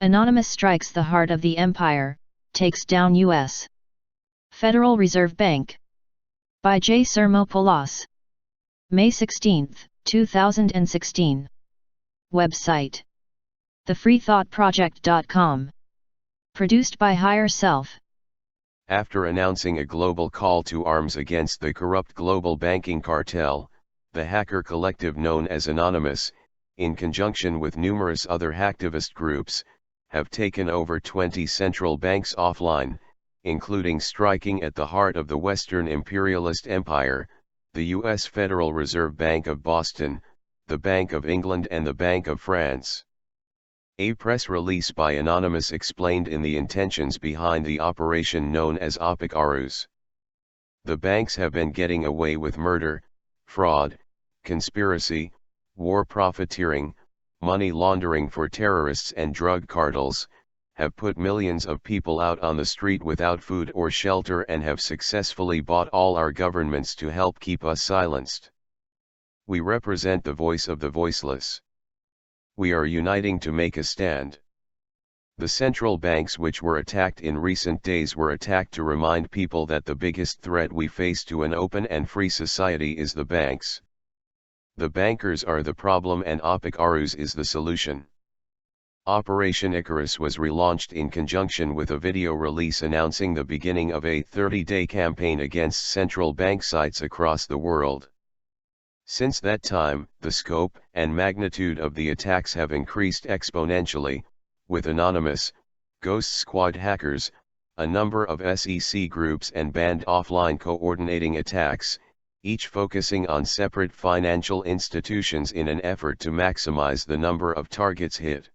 Anonymous strikes the heart of the empire, takes down U.S. Federal Reserve Bank. By J. Sermopoulos. May 16, 2016. Website: thefreethoughtproject.com. Produced by Higher Self. After announcing a global call to arms against the corrupt global banking cartel, the hacker collective known as Anonymous, in conjunction with numerous other hacktivist groups, have taken over 20 central banks offline, including striking at the heart of the Western imperialist empire, the U.S. Federal Reserve Bank of Boston, the Bank of England and the Bank of France. A press release by Anonymous explained in the intentions behind the operation known as Opic Arus. The banks have been getting away with murder, fraud, conspiracy, war profiteering, money laundering for terrorists and drug cartels, have put millions of people out on the street without food or shelter and have successfully bought all our governments to help keep us silenced. We represent the voice of the voiceless. We are uniting to make a stand. The central banks which were attacked in recent days were attacked to remind people that the biggest threat we face to an open and free society is the banks. The bankers are the problem and Opic Arus is the solution. Operation Icarus was relaunched in conjunction with a video release announcing the beginning of a 30-day campaign against central bank sites across the world. Since that time, the scope and magnitude of the attacks have increased exponentially, with Anonymous, Ghost Squad hackers, a number of SEC groups and banned offline coordinating attacks, each focusing on separate financial institutions in an effort to maximize the number of targets hit.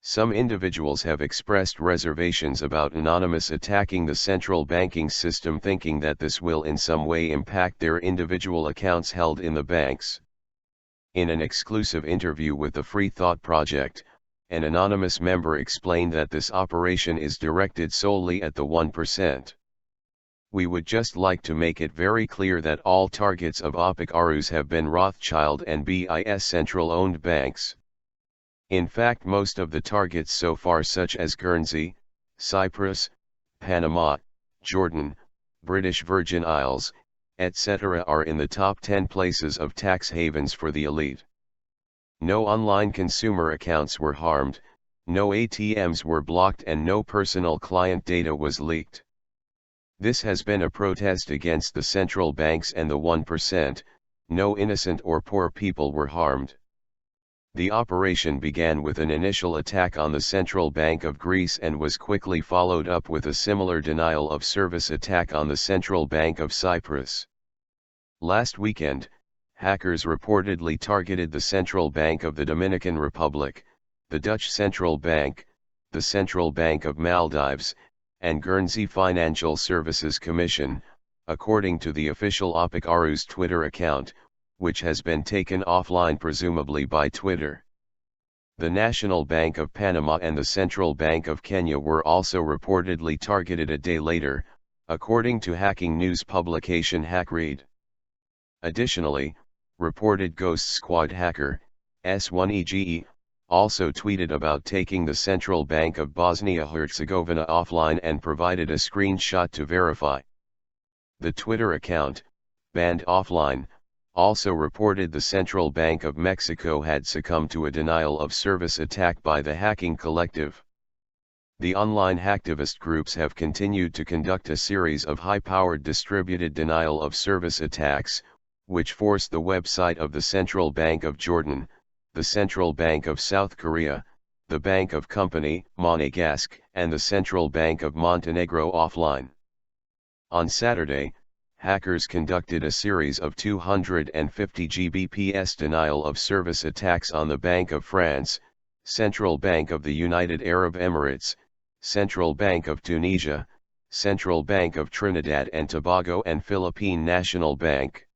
Some individuals have expressed reservations about Anonymous attacking the central banking system, thinking that this will in some way impact their individual accounts held in the banks. In an exclusive interview with the Free Thought Project, an Anonymous member explained that this operation is directed solely at the 1%. We would just like to make it very clear that all targets of Opic Arus have been Rothschild and BIS central-owned banks. In fact, most of the targets so far, such as Guernsey, Cyprus, Panama, Jordan, British Virgin Isles, etc., are in the top 10 places of tax havens for the elite. No online consumer accounts were harmed, no ATMs were blocked and no personal client data was leaked. This has been a protest against the central banks and the 1%, no innocent or poor people were harmed. The operation began with an initial attack on the Central Bank of Greece and was quickly followed up with a similar denial of service attack on the Central Bank of Cyprus. Last weekend, hackers reportedly targeted the Central Bank of the Dominican Republic, the Dutch Central Bank, the Central Bank of Maldives, and Guernsey Financial Services Commission, according to the official Opic Arus Twitter account, which has been taken offline presumably by Twitter. The National Bank of Panama and the Central Bank of Kenya were also reportedly targeted a day later, according to hacking news publication HackRead. Additionally, reported Ghost Squad hacker, S1EGE, also tweeted about taking the Central Bank of Bosnia-Herzegovina offline and provided a screenshot to verify. The Twitter account, banned offline, also reported the Central Bank of Mexico had succumbed to a denial of service attack by the hacking collective. The online hacktivist groups have continued to conduct a series of high-powered distributed denial of service attacks, which forced the website of the Central Bank of Jordan, the Central Bank of South Korea, the Bank of Company, Monegasque, and the Central Bank of Montenegro offline. On Saturday, hackers conducted a series of 250 Gbps denial of service attacks on the Bank of France, Central Bank of the United Arab Emirates, Central Bank of Tunisia, Central Bank of Trinidad and Tobago and Philippine National Bank.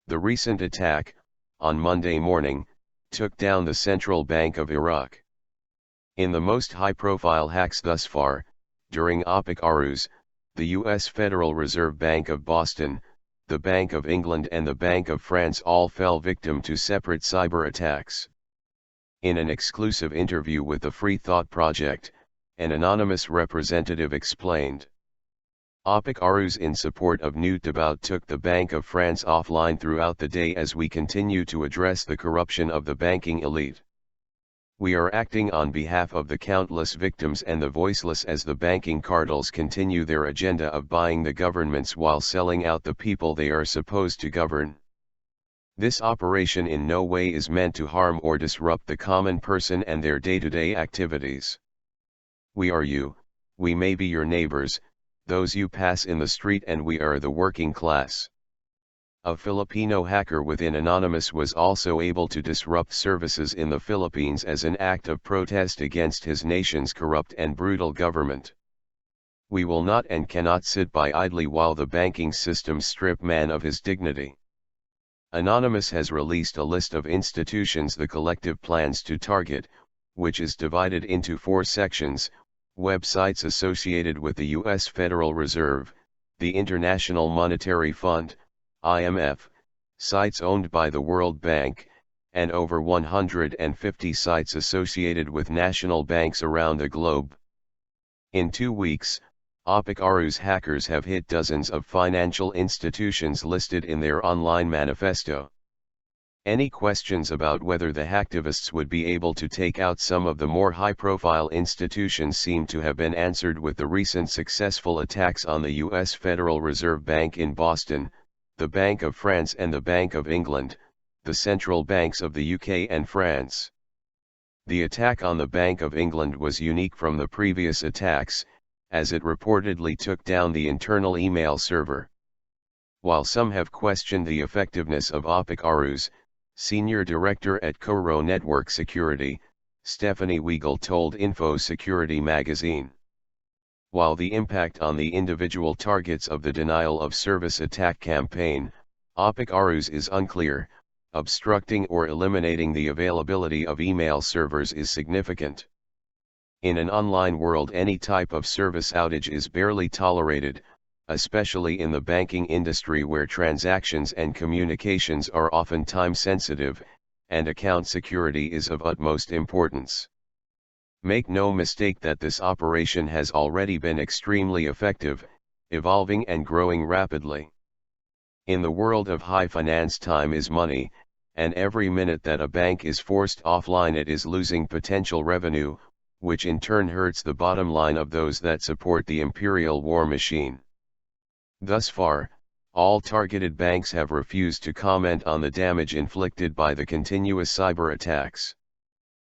The recent attack, on Monday morning, took down the Central Bank of Iraq. In the most high-profile hacks thus far, during Opic Arus, the U.S. Federal Reserve Bank of Boston, the Bank of England and the Bank of France all fell victim to separate cyber attacks. In an exclusive interview with the Free Thought Project, an anonymous representative explained. Opic Arus in support of Newt Dabout took the Bank of France offline throughout the day as we continue to address the corruption of the banking elite. We are acting on behalf of the countless victims and the voiceless as the banking cartels continue their agenda of buying the governments while selling out the people they are supposed to govern. This operation in no way is meant to harm or disrupt the common person and their day-to-day activities. We are you, we may be your neighbors, those you pass in the street, and we are the working class. A Filipino hacker within Anonymous was also able to disrupt services in the Philippines as an act of protest against his nation's corrupt and brutal government. We will not and cannot sit by idly while the banking system strip man of his dignity. Anonymous has released a list of institutions the collective plans to target, which is divided into 4 sections: websites associated with the U.S. Federal Reserve, the International Monetary Fund, IMF, sites owned by the World Bank, and over 150 sites associated with national banks around the globe. In 2 weeks, Opic Arus hackers have hit dozens of financial institutions listed in their online manifesto. Any questions about whether the hacktivists would be able to take out some of the more high-profile institutions seem to have been answered with the recent successful attacks on the U.S. Federal Reserve Bank in Boston, the Bank of France and the Bank of England, the central banks of the UK and France. The attack on the Bank of England was unique from the previous attacks, as it reportedly took down the internal email server. While some have questioned the effectiveness of Opic Arus, Senior Director at Coro Network Security, Stephanie Weigel told Info Security magazine. While the impact on the individual targets of the denial of service attack campaign, Opic Arus is unclear. Obstructing or eliminating the availability of email servers is significant. In an online world, any type of service outage is barely tolerated, especially in the banking industry where transactions and communications are often time-sensitive, and account security is of utmost importance. Make no mistake that this operation has already been extremely effective, evolving and growing rapidly. In the world of high finance, time is money, and every minute that a bank is forced offline, it is losing potential revenue, which in turn hurts the bottom line of those that support the imperial war machine. Thus far, all targeted banks have refused to comment on the damage inflicted by the continuous cyber attacks.